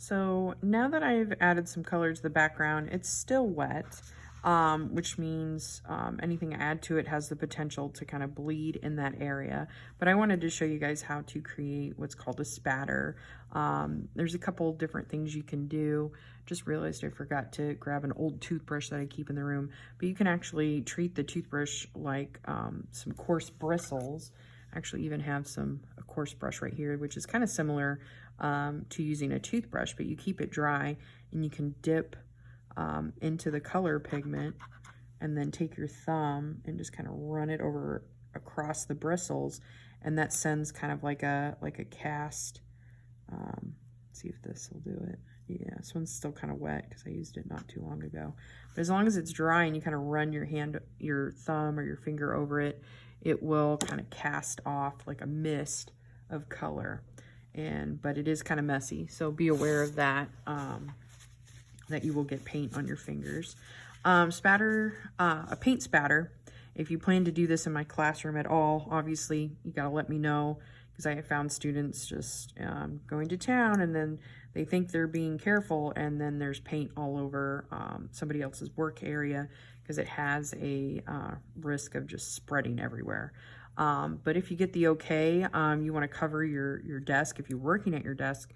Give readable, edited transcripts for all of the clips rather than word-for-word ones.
So now that I've added some color to the background, it's still wet, which means anything I add to it has the potential to kind of bleed in that area. But I wanted to show you guys how to create what's called a spatter. There's a couple different things you can do. Just realized I forgot to grab an old toothbrush that I keep in the room, but you can actually treat the toothbrush like some coarse bristles. I actually even have a coarse brush right here, which is kind of similar to using a toothbrush, but you keep it dry and you can dip into the color pigment and then take your thumb and just kind of run it over across the bristles, and that sends kind of like a cast. Let's see if this will do it. Yeah, this one's still kind of wet because I used it not too long ago. But as long as it's dry and you kind of run your thumb or your finger over it, it will kind of cast off like a mist of color. But it is kind of messy, so be aware of that, that you will get paint on your fingers. A paint spatter, if you plan to do this in my classroom at all, obviously you gotta let me know, because I have found students just going to town and then they think they're being careful and then there's paint all over somebody else's work area, because it has a risk of just spreading everywhere. But if you get the okay, you want to cover your desk. If you're working at your desk,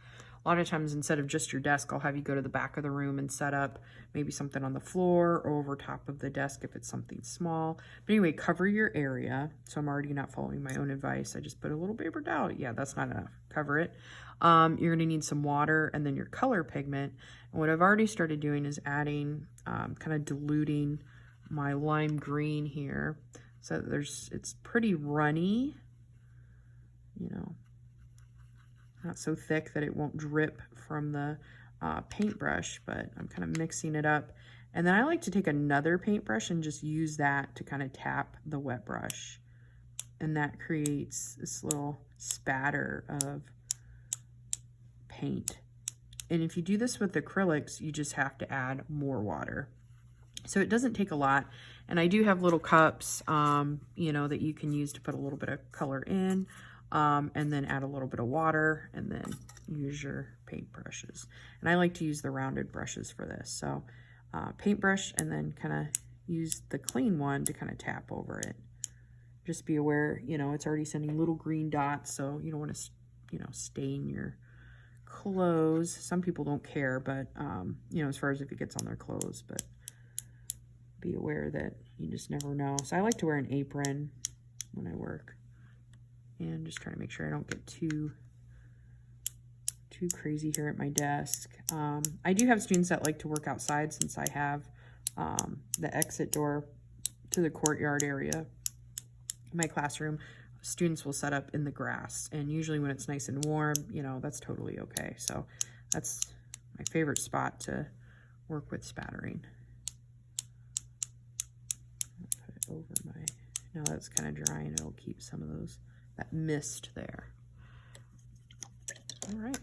a lot of times instead of just your desk, I'll have you go to the back of the room and set up maybe something on the floor or over top of the desk if it's something small. But anyway, cover your area. So I'm already not following my own advice. I just put a little paper towel. Yeah, that's not enough. Cover it. You're going to need some water and then your color pigment. And what I've already started doing is adding, kind of diluting my lime green here. So it's pretty runny, you know, not so thick that it won't drip from the paintbrush, but I'm kind of mixing it up. And then I like to take another paintbrush and just use that to kind of tap the wet brush. And that creates this little spatter of paint. And if you do this with acrylics, you just have to add more water. So it doesn't take a lot. And I do have little cups, you know, that you can use to put a little bit of color in, and then add a little bit of water, and then use your paintbrushes. And I like to use the rounded brushes for this. So paintbrush, and then kind of use the clean one to kind of tap over it. Just be aware, you know, it's already sending little green dots, so you don't want to, you know, stain your clothes. Some people don't care, but, you know, as far as if it gets on their clothes, but be aware that you just never know. So I like to wear an apron when I work, and just try to make sure I don't get too crazy here at my desk. I do have students that like to work outside, since I have the exit door to the courtyard area. In my classroom, students will set up in the grass, and usually when it's nice and warm, you know, that's totally okay. So that's my favorite spot to work with spattering. Put it over now that's kind of dry, and it'll keep some of that mist there. All right.